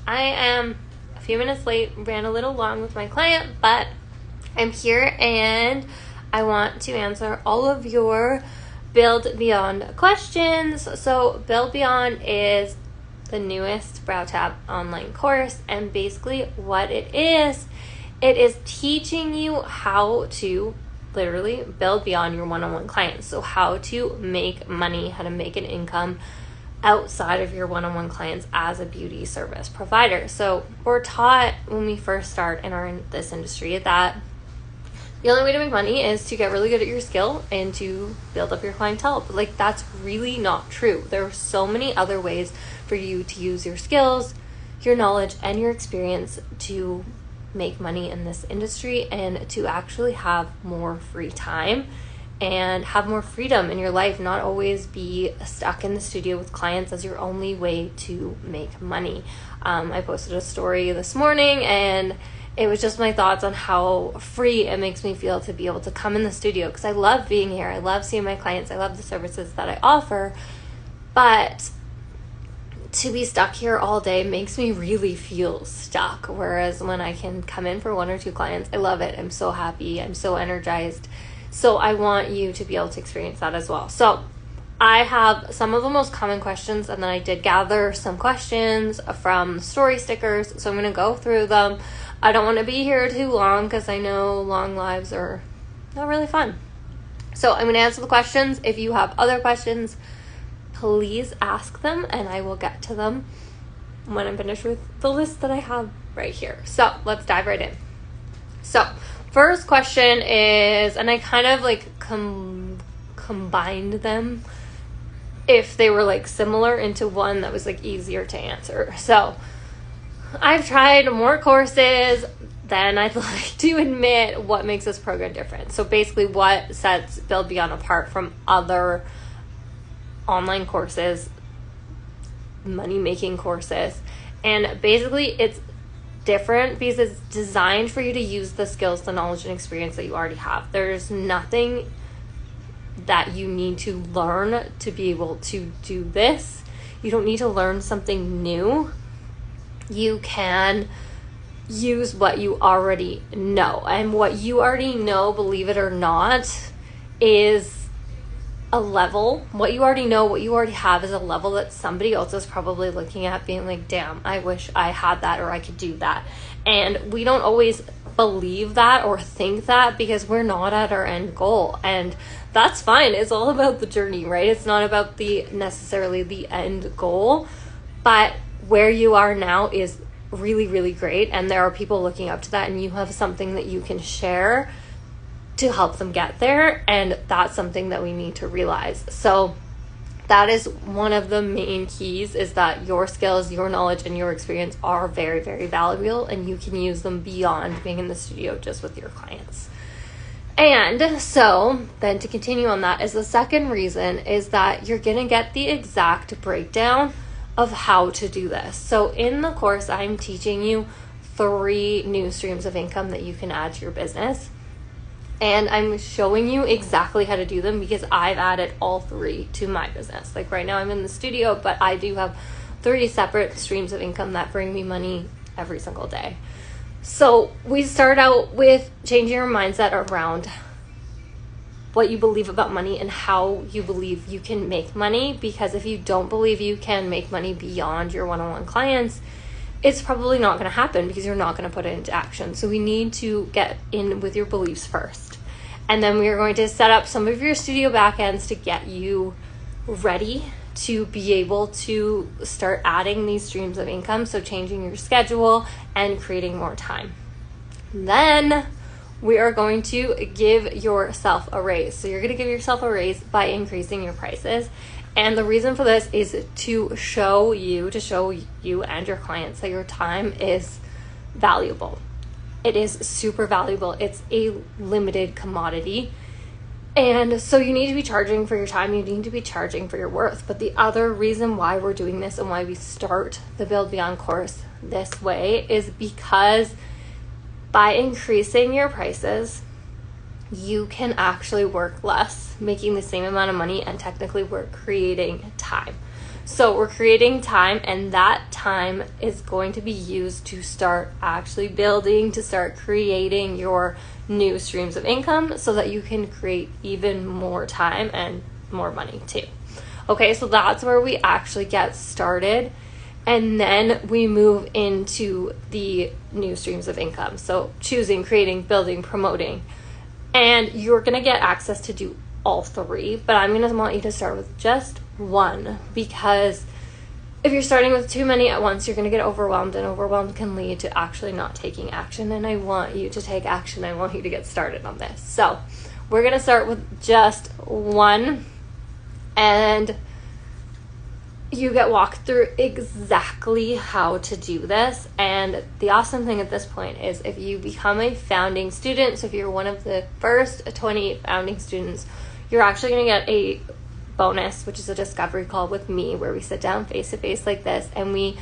I am a few minutes late, ran a little long with my client, but I'm here and I want to answer all of your Build Beyond questions. So Build Beyond is the newest Brow Tab online course, and basically what it is teaching you how to literally build beyond your one-on-one clients. So how to make money, how to make an income outside of your one-on-one clients as a beauty service provider. So we're taught when we first start in this industry that the only way to make money is to get really good at your skill and to build up your clientele. But that's really not true. There are so many other ways for you to use your skills, your knowledge, and your experience to make money in this industry and to actually have more free time and have more freedom in your life, not always be stuck in the studio with clients as your only way to make money. I posted a story this morning and it was just my thoughts on how free it makes me feel to be able to come in the studio, because I love being here. I love seeing my clients. I love the services that I offer, but to be stuck here all day makes me really feel stuck. Whereas when I can come in for one or two clients, I love it. I'm so happy. I'm so energized. So I want you to be able to experience that as well. So I have some of the most common questions, and then I did gather some questions from story stickers. So I'm going to go through them. I don't want to be here too long because I know long lives are not really fun. So I'm going to answer the questions. If you have other questions, please ask them and I will get to them when I'm finished with the list that I have right here. So let's dive right in. So first question is, and I kind of combined them if they were similar into one that was easier to answer. So I've tried more courses than I'd like to admit. What makes this program different? So basically what sets Build Beyond apart from other online courses, money-making courses. And basically it's different because it's designed for you to use the skills, the knowledge, and experience that you already have. There's nothing that you need to learn to be able to do this. You don't need to learn something new. You can use what you already know. And what you already know, believe it or not, is a level. What you already know, what you already have is a level that somebody else is probably looking at being like, damn, I wish I had that or I could do that. And we don't always believe that or think that because we're not at our end goal. And that's fine. It's all about the journey, right? It's not about necessarily the end goal, but where you are now is really, really great. And there are people looking up to that, and you have something that you can share to help them get there. And that's something that we need to realize. So that is one of the main keys, is that your skills, your knowledge, and your experience are very, very valuable, and you can use them beyond being in the studio just with your clients. And so then to continue on that is the second reason is that you're going to get the exact breakdown of how to do this. So in the course, I'm teaching you 3 new streams of income that you can add to your business. And I'm showing you exactly how to do them because I've added all 3 to my business. Right now I'm in the studio, but I do have 3 separate streams of income that bring me money every single day. So we start out with changing your mindset around what you believe about money and how you believe you can make money. Because if you don't believe you can make money beyond your one-on-one clients, it's probably not going to happen because you're not going to put it into action. So we need to get in with your beliefs first. And then we are going to set up some of your studio backends to get you ready to be able to start adding these streams of income. So changing your schedule and creating more time. Then we are going to give yourself a raise. So you're going to give yourself a raise by increasing your prices. And the reason for this is to show you and your clients that your time is valuable. It is super valuable. It's a limited commodity. And so you need to be charging for your time. You need to be charging for your worth. But the other reason why we're doing this and why we start the Build Beyond course this way is because by increasing your prices, you can actually work less, making the same amount of money, and technically we're creating time. So we're creating time, and that time is going to be used to start actually building, to start creating your new streams of income so that you can create even more time and more money too. Okay, so that's where we actually get started. And then we move into the new streams of income. So choosing, creating, building, promoting. And you're going to get access to do all three, but I'm going to want you to start with just one, because if you're starting with too many at once, you're going to get overwhelmed, and overwhelmed can lead to actually not taking action. And I want you to take action. I want you to get started on this. So we're going to start with just one, and you get walked through exactly how to do this. And the awesome thing at this point is if you become a founding student, so if you're one of the first 20 founding students, you're actually going to get a bonus, which is a discovery call with me, where we sit down face to face like this and we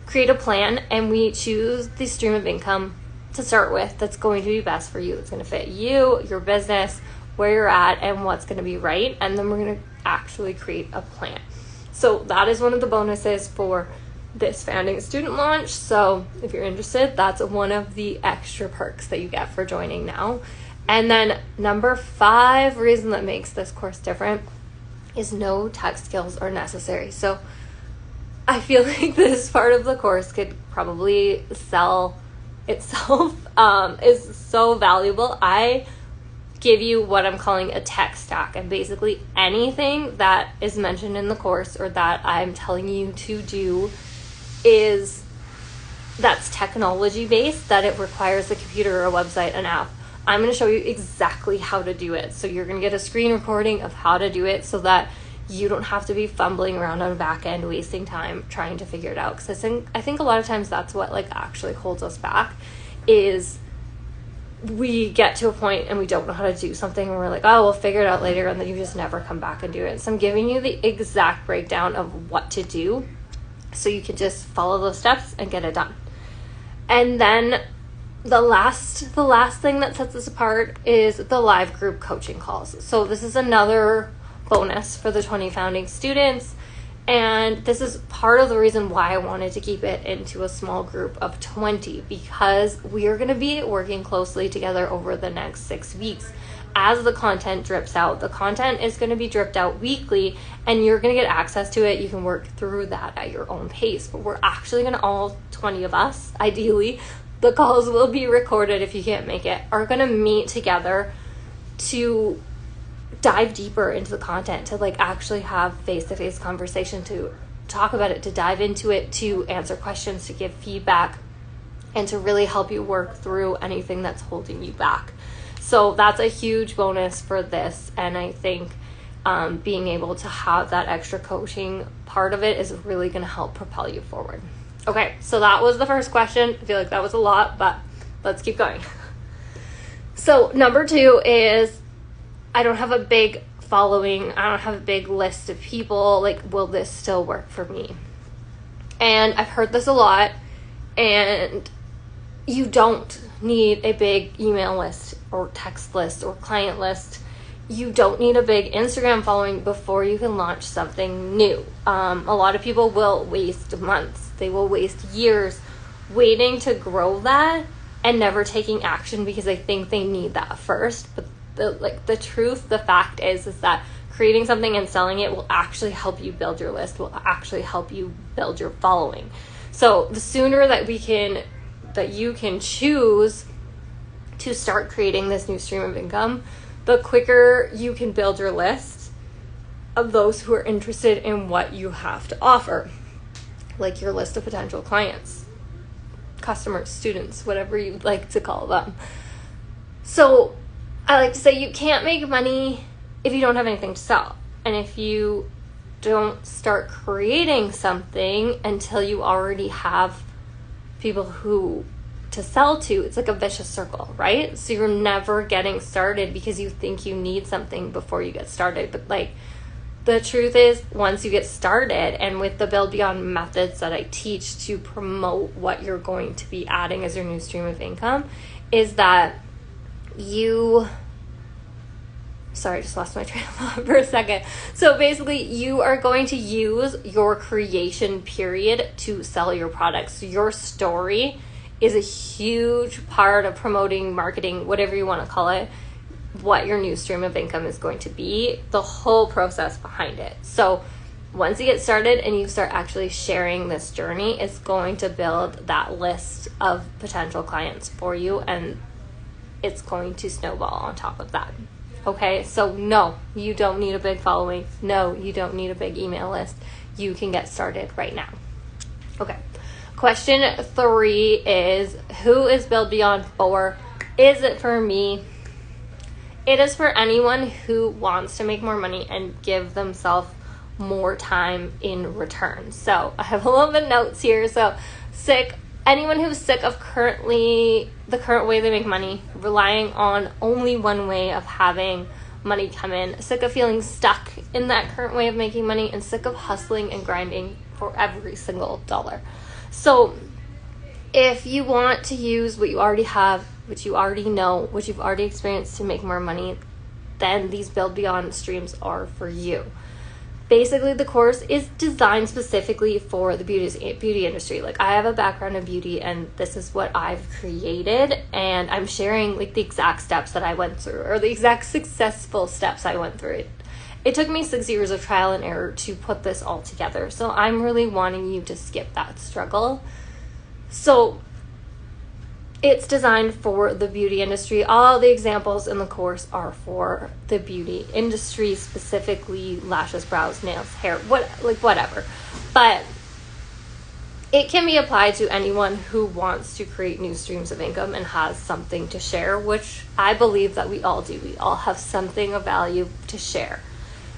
create a plan and we choose the stream of income to start with that's going to be best for you, that's going to fit you, your business, where you're at, and what's going to be right. And then we're going to actually create a plan. So that is one of the bonuses for this founding student launch. So if you're interested, that's one of the extra perks that you get for joining now. And then number 5 reason that makes this course different is no tech skills are necessary. So I feel like this part of the course could probably sell itself, is so valuable. I give you what I'm calling a tech stack, and basically anything that is mentioned in the course or that I'm telling you to do that's technology based, that it requires a computer or a website, an app. I'm going to show you exactly how to do it. So you're going to get a screen recording of how to do it so that you don't have to be fumbling around on the back end, wasting time trying to figure it out. Because I think a lot of times that's what actually holds us back, is we get to a point and we don't know how to do something and we're like, oh, we'll figure it out later, and then you just never come back and do it. So I'm giving you the exact breakdown of what to do so you can just follow those steps and get it done. And then the last thing that sets us apart is the live group coaching calls. So this is another bonus for the 20 founding students. And this is part of the reason why I wanted to keep it into a small group of 20, because we are going to be working closely together over the next 6 weeks. As the content drips out, the content is going to be dripped out weekly, and you're going to get access to it. You can work through that at your own pace. But we're actually going to, all 20 of us, ideally, the calls will be recorded if you can't make it, are going to meet together to dive deeper into the content, to actually have face-to-face conversation, to talk about it, to dive into it, to answer questions, to give feedback, and to really help you work through anything that's holding you back. So that's a huge bonus for this. And I think being able to have that extra coaching part of it is really going to help propel you forward. Okay, so that was the first question. I feel like that was a lot, but let's keep going. So number 2 is, I don't have a big following. I don't have a big list of people. Will this still work for me? And I've heard this a lot, and you don't need a big email list or text list or client list. You don't need a big Instagram following before you can launch something new. A lot of people will waste months. They will waste years waiting to grow that and never taking action because they think they need that first. But the truth, the fact is that creating something and selling it will actually help you build your list, will actually help you build your following. So the sooner that you can choose to start creating this new stream of income, the quicker you can build your list of those who are interested in what you have to offer, like your list of potential clients, customers, students, whatever you'd like to call them. So I like to say you can't make money if you don't have anything to sell. And if you don't start creating something until you already have people who to sell to, it's like a vicious circle, right? So you're never getting started because you think you need something before you get started. But the truth is, once you get started, and with the Build Beyond methods that I teach to promote what you're going to be adding as your new stream of income, is that you Sorry, I just lost my train of thought for a second. So basically, you are going to use your creation period to sell your products. Your story is a huge part of promoting, marketing, whatever you want to call it, what your new stream of income is going to be, the whole process behind it. So once you get started and you start actually sharing this journey, it's going to build that list of potential clients for you, and it's going to snowball on top of that. Okay, so no, you don't need a big following. No, you don't need a big email list. You can get started right now. Okay, question 3 is, who is Build Beyond for? Is it for me? It is for anyone who wants to make more money and give themselves more time in return. So I have a little bit of notes here. So anyone who's sick of the current way they make money, relying on only one way of having money come in, sick of feeling stuck in that current way of making money, and sick of hustling and grinding for every single dollar. So if you want to use what you already have, what you already know, what you've already experienced to make more money, then these Build Beyond streams are for you. Basically, the course is designed specifically for the beauty industry. Like, I have a background in beauty, and this is what I've created, and I'm sharing like the exact steps that I went through, or the exact successful steps I went through. It took me 6 years of trial and error to put this all together. So I'm really wanting you to skip that struggle. So it's designed for the beauty industry. All the examples in the course are for the beauty industry, specifically lashes, brows, nails, hair, whatever. But it can be applied to anyone who wants to create new streams of income and has something to share, which I believe that we all do. We all have something of value to share.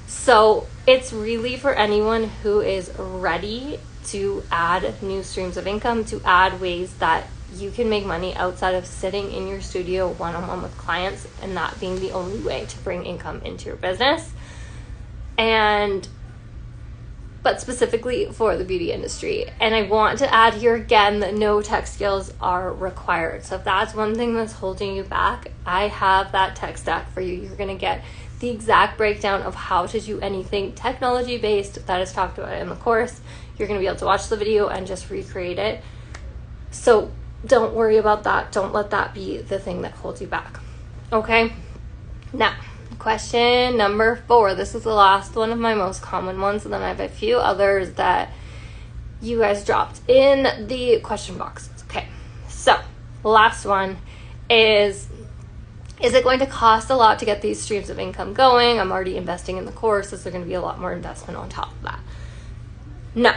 So it's really for anyone who is ready to add new streams of income, to add ways that you can make money outside of sitting in your studio one-on-one with clients and that being the only way to bring income into your business. But specifically for the beauty industry. And I want to add here again that no tech skills are required. So if that's one thing that's holding you back, I have that tech stack for you. You're going to get the exact breakdown of how to do anything technology based that is talked about in the course. You're going to be able to watch the video and just recreate it. So don't worry about that. Don't let that be the thing that holds you back. Okay? Now, question number 4. This is the last one of my most common ones, and then I have a few others that you guys dropped in the question boxes. Okay, so last one is it going to cost a lot to get these streams of income going? I'm already investing in the course. Is there going to be a lot more investment on top of that? No.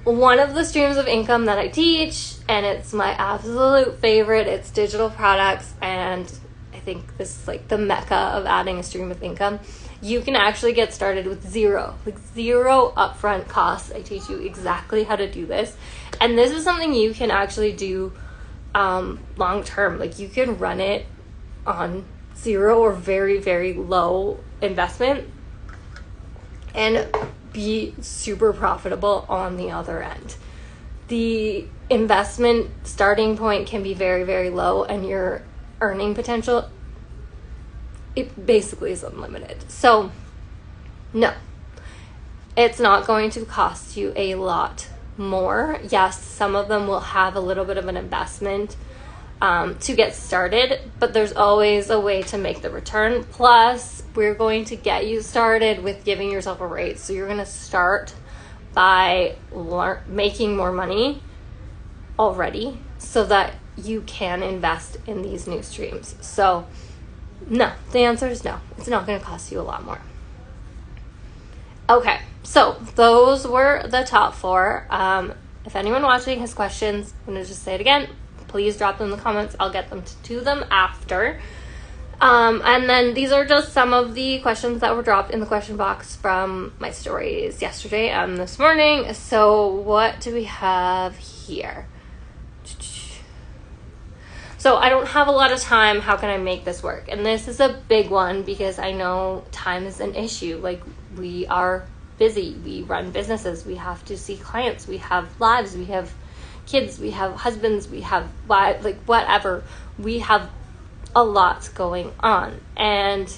One of the streams of income that I teach, and it's my absolute favorite, it's digital products, and I think this is like the mecca of adding a stream of income. You can actually get started with zero upfront costs. I teach you exactly how to do this, and this is something you can actually do long term. Like, you can run it on zero or very, very low investment and be super profitable on the other end. The investment starting point can be very, very low, and your earning potential, it basically is unlimited. So no, it's not going to cost you a lot more. Yes, some of them will have a little bit of an investment to get started, but there's always a way to make the return. Plus, we're going to get you started with giving yourself a raise. So you're going to start by making more money already so that you can invest in these new streams. So no, the answer is no. It's not going to cost you a lot more. Okay, so those were the top 4. If anyone watching has questions, I'm going to just say it again. Please drop them in the comments. I'll get them to them after. And then these are just some of the questions that were dropped in the question box from my stories yesterday and this morning. So what do we have here? So I don't have a lot of time. How can I make this work? And this is a big one because I know time is an issue. Like, we are busy. We run businesses. We have to see clients. We have lives. We have kids. We have husbands. We have whatever. We have a lot going on. And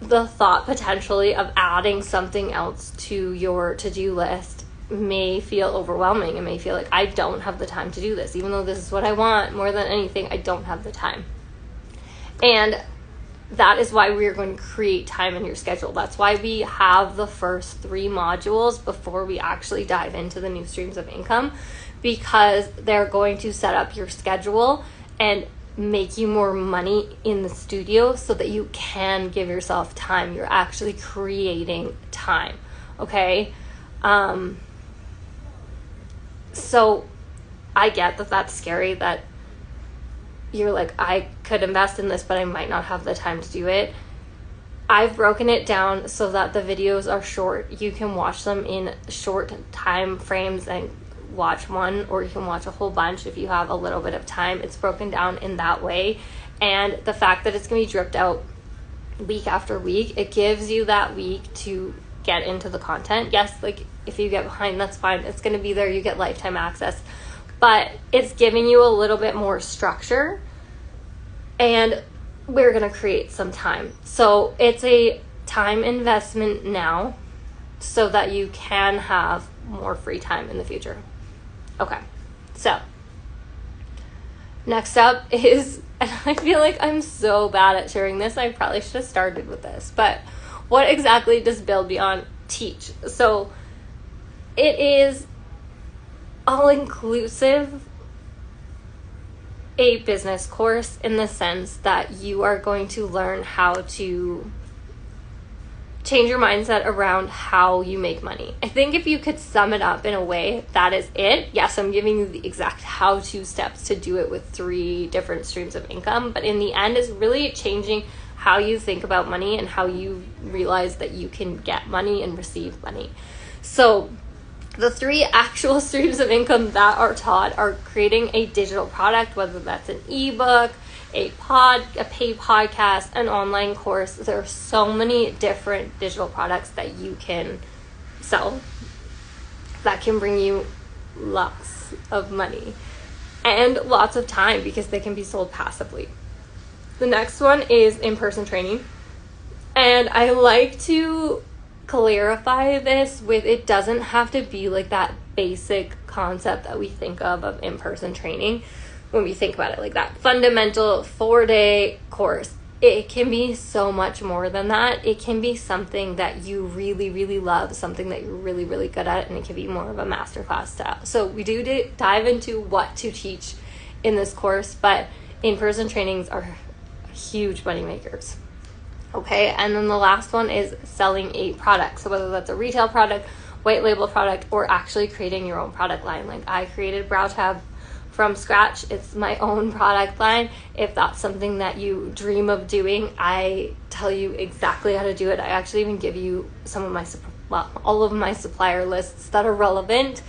the thought potentially of adding something else to your to-do list may feel overwhelming. It may feel like I don't have the time to do this. Even though this is what I want more than anything, I don't have the time. And that is why we're going to create time in your schedule. That's why we have the first 3 modules before we actually dive into the new streams of income, because they're going to set up your schedule and make you more money in the studio so that you can give yourself time. You're actually creating time, okay? So I get that that's scary, that you're like, I could invest in this, but I might not have the time to do it. I've broken it down so that the videos are short. You can watch them in short time frames and watch one, or you can watch a whole bunch if you have a little bit of time. It's broken down in that way. And the fact that it's going to be dripped out week after week, it gives you that week to get into the content. Yes, like if you get behind, that's fine. It's going to be there. You get lifetime access. But it's giving you a little bit more structure, and we're going to create some time. So it's a time investment now so that you can have more free time in the future. Okay, so next up is, and I feel like I'm so bad at sharing this, I probably should have started with this, but what exactly does Build Beyond teach? So it is all-inclusive a business course in the sense that you are going to learn how to change your mindset around how you make money. I think if you could sum it up in a way, that is it. Yes, I'm giving you the exact how-to steps to do it with 3 different streams of income, but in the end is really changing how you think about money and how you realize that you can get money and receive money. So the 3 actual streams of income that are taught are creating a digital product, whether that's an ebook, a paid podcast, an online course. There are so many different digital products that you can sell that can bring you lots of money and lots of time, because they can be sold passively. The next one is in-person training. And I like to clarify this with, it doesn't have to be like that basic concept that we think of in-person training when we think about it, like that fundamental 4-day course. It can be so much more than that. It can be something that you really, really love, something that you're really, really good at, and it can be more of a masterclass style. So we do dive into what to teach in this course, but in-person trainings are huge money makers. Okay, and then the last one is selling a product. So whether that's a retail product, white label product, or actually creating your own product line. Like I created Brow Tab from scratch. It's my own product line. If that's something that you dream of doing, I tell you exactly how to do it. I actually even give you some of my, all of my supplier lists that are relevant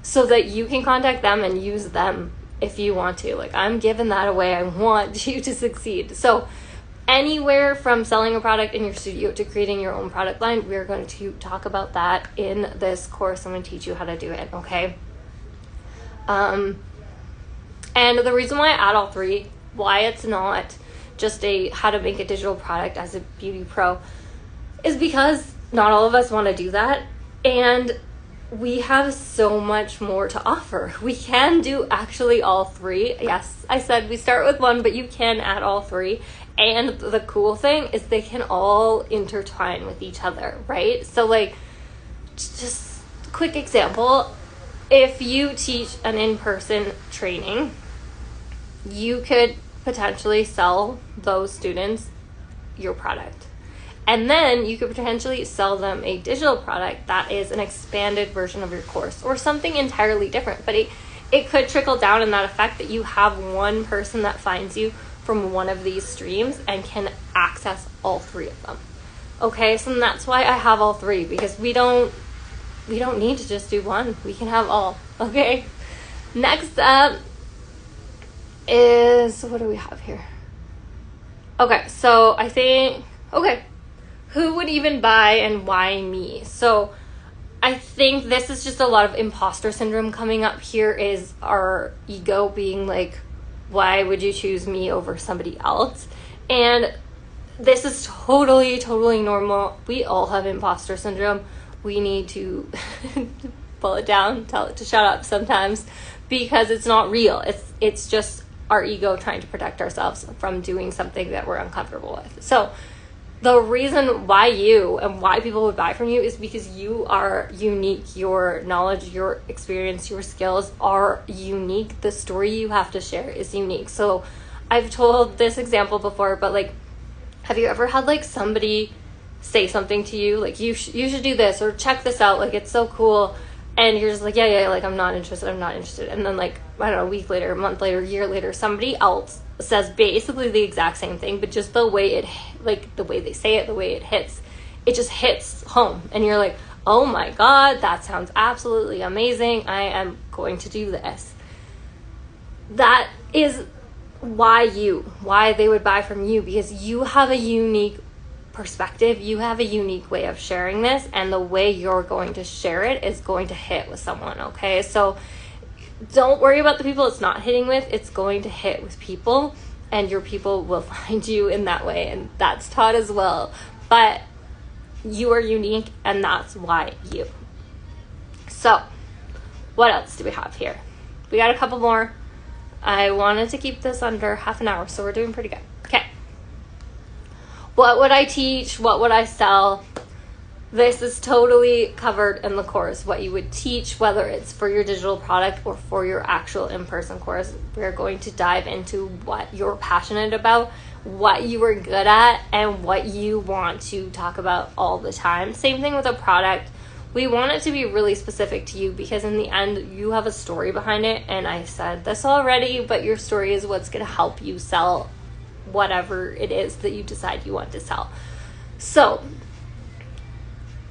so that you can contact them and use them if you want to. Like I'm giving that away. I want you to succeed. So anywhere from selling a product in your studio to creating your own product line, we're going to talk about that in this course. I'm going to teach you how to do it, okay? And the reason why I add all 3, why it's not just a how to make a digital product as a beauty pro, is because not all of us want to do that. And we have so much more to offer. We can do actually all 3. Yes, I said we start with 1, but you can add all 3. And the cool thing is they can all intertwine with each other, right? So like, just a quick example, if you teach an in-person training, you could potentially sell those students your product. And then you could potentially sell them a digital product that is an expanded version of your course or something entirely different. But it could trickle down in that effect that you have one person that finds you from one of these streams and can access all 3 of them. Okay, so that's why I have all 3, because we don't need to just do one. We can have all. Okay. Next up is, what do we have here? Okay, so I think, okay, who would even buy and why me? So I think this is just a lot of imposter syndrome coming up here, is our ego being like, why would you choose me over somebody else? And this is totally normal. We all have imposter syndrome. We need to pull it down, tell it to shut up sometimes, because it's not real. It's just our ego trying to protect ourselves from doing something that we're uncomfortable with. So the reason why you and why people would buy from you is because you are unique. Your knowledge, your experience, your skills are unique. The story you have to share is unique. So I've told this example before, but like, have you ever had like somebody say something to you, like you should do this or check this out, like it's so cool, and you're just like, yeah, like I'm not interested, and then like, I don't know, a week later, a month later, a year later, somebody else says basically the exact same thing, but just the way the way they say it, the way it just hits home, and you're like, oh my god, that sounds absolutely amazing, I am going to do this. That is why they would buy from you, because you have a unique perspective, you have a unique way of sharing this, and the way you're going to share it is going to hit with someone. Okay, so don't worry about the people it's not hitting with. It's going to hit with people, and your people will find you in that way, and that's taught as well. But you are unique, and that's why you. So what else do we have here? We got a couple more. I wanted to keep this under half an hour, so we're doing pretty good. Okay. What would I teach? What would I sell? This is totally covered in the course. What you would teach, whether it's for your digital product or for your actual in-person course. We're going to dive into what you're passionate about, what you are good at, and what you want to talk about all the time. Same thing with a product. We want it to be really specific to you, because in the end, you have a story behind it. And I said this already, but your story is what's going to help you sell whatever it is that you decide you want to sell. So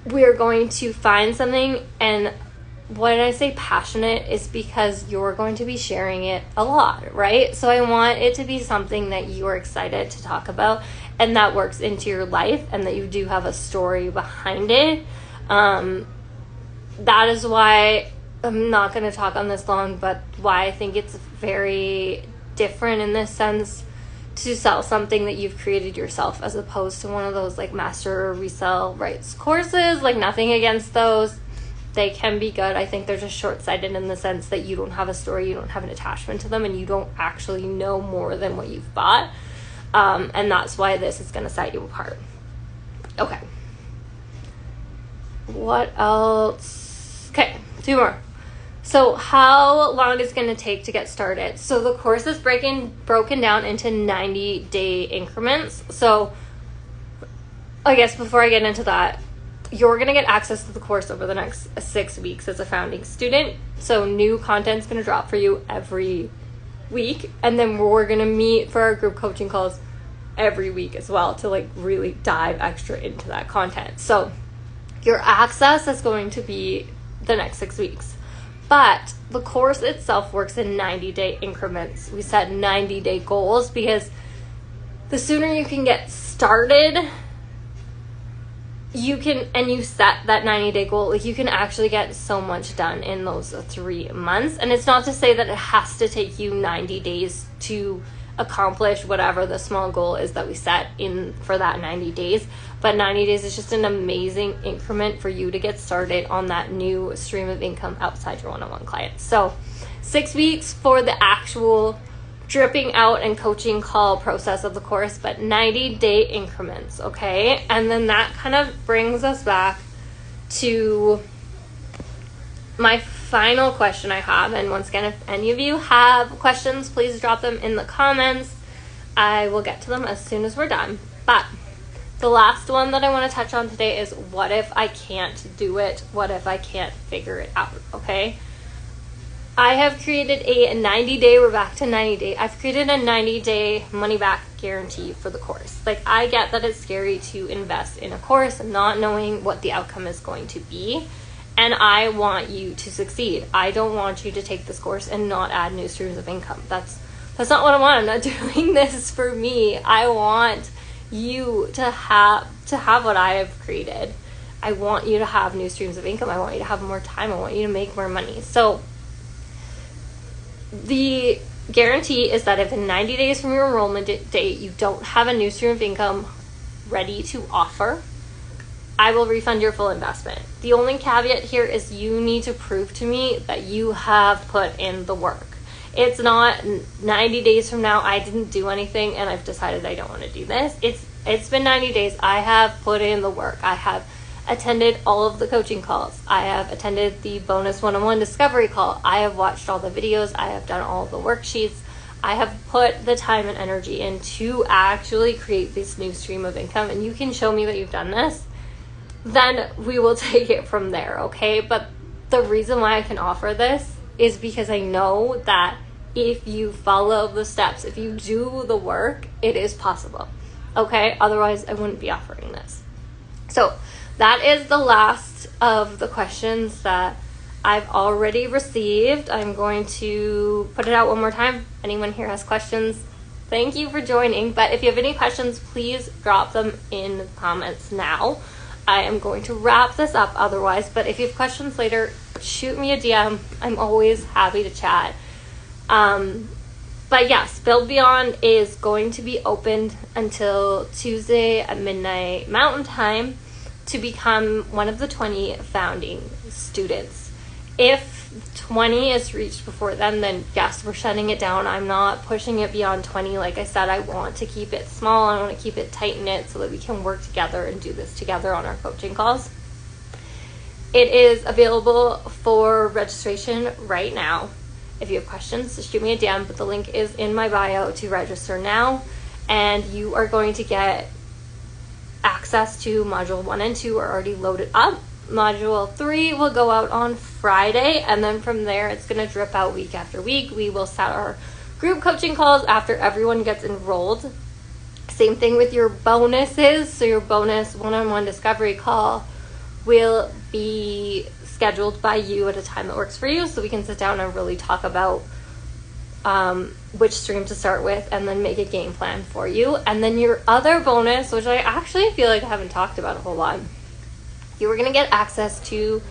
we're going to find something, and when I say passionate, is because you're going to be sharing it a lot, right? So I want it to be something that you are excited to talk about, and that works into your life, and that you do have a story behind it. That is why I'm not going to talk on this long, but why I think it's very different in this sense to sell something that you've created yourself, as opposed to one of those like master or resell rights courses. Like, nothing against those. They can be good. I think they're just short-sighted in the sense that you don't have a story, you don't have an attachment to them, and you don't actually know more than what you've bought. And that's why this is going to set you apart. Okay. What else? Okay, 2 more. So how long is it going to take to get started? So the course is broken down into 90-day increments. So I guess before I get into that, you're going to get access to the course over the next 6 weeks as a founding student. So new content's going to drop for you every week. And then we're going to meet for our group coaching calls every week as well, to like really dive extra into that content. So your access is going to be the next 6 weeks. But the course itself works in 90-day increments. We set 90-day goals because the sooner you can get started, you set that 90-day goal, like you can actually get so much done in those 3 months. And it's not to say that it has to take you 90 days to accomplish whatever the small goal is that we set in for that 90 days. But 90 days is just an amazing increment for you to get started on that new stream of income outside your one-on-one clients. So 6 weeks for the actual dripping out and coaching call process of the course, but 90-day increments, okay? And then that kind of brings us back to my final question I have. And once again, if any of you have questions, please drop them in the comments. I will get to them as soon as we're done. But the last one that I want to touch on today is, what if I can't do it? What if I can't figure it out? Okay. I have created a 90-day, we're back to 90-day. I've created a 90-day money back guarantee for the course. Like, I get that it's scary to invest in a course not knowing what the outcome is going to be. And I want you to succeed. I don't want you to take this course and not add new streams of income. That's not what I want. I'm not doing this for me. I want you to have what I have created. I want you to have new streams of income. I want you to have more time. I want you to make more money. So the guarantee is that if in 90 days from your enrollment date you don't have a new stream of income, ready to offer, I will refund your full investment. The only caveat here is you need to prove to me that you have put in the work. It's not 90 days from now, I didn't do anything and I've decided I don't want to do this. It's been 90 days. I have put in the work. I have attended all of the coaching calls. I have attended the bonus one-on-one discovery call. I have watched all the videos. I have done all the worksheets. I have put the time and energy in to actually create this new stream of income, and you can show me that you've done this, then we will take it from there, okay? But the reason why I can offer this is because I know that if you follow the steps, if you do the work, it is possible, okay? Otherwise, I wouldn't be offering this. So that is the last of the questions that I've already received. I'm going to put it out one more time. Anyone here has questions, thank you for joining. But if you have any questions, please drop them in the comments now. I am going to wrap this up otherwise, but if you have questions later, shoot me a DM. I'm always happy to chat. But yes, Build Beyond is going to be opened until Tuesday at midnight Mountain Time to become one of the 20 founding students. If 20 is reached before then yes, we're shutting it down. I'm not pushing it beyond 20. Like I said, I want to keep it small. I want to keep it tight-knit so that we can work together and do this together on our coaching calls. It is available for registration right now. If you have questions, just shoot me a DM, but the link is in my bio to register now, and you are going to get access to module 1 and 2 are already loaded up. Module 3 will go out on Friday, and then from there it's going to drip out week after week. We will set our group coaching calls after everyone gets enrolled. Same thing with your bonuses. So your bonus one-on-one discovery call will be scheduled by you at a time that works for you, so we can sit down and really talk about which stream to start with and then make a game plan for you. And then your other bonus, which I actually feel like I haven't talked about a whole lot, you are going to get access to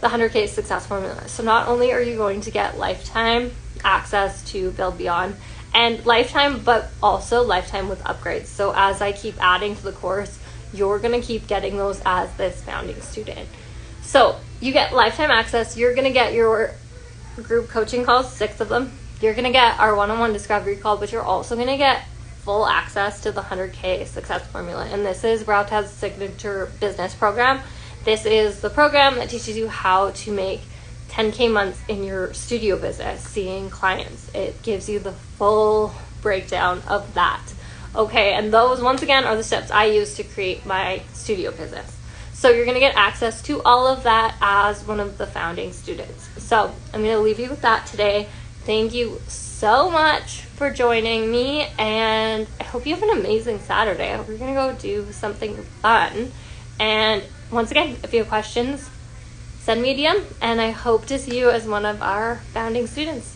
the 100K success formula. So not only are you going to get lifetime access to Build Beyond and lifetime, but also lifetime with upgrades. So as I keep adding to the course, you're going to keep getting those as this founding student. So you get lifetime access. You're going to get your group coaching calls, 6 of them. You're going to get our one-on-one discovery call, but you're also going to get full access to the 100K success formula. And this is Rauhtad's signature business program. This is the program that teaches you how to make 10K months in your studio business, seeing clients. It gives you the full breakdown of that. Okay, and those, once again, are the steps I use to create my studio business. So you're going to get access to all of that as one of the founding students. So I'm going to leave you with that today. Thank you so much for joining me, and I hope you have an amazing Saturday. I hope you're going to go do something fun. And once again, if you have questions, send me a DM, and I hope to see you as one of our founding students.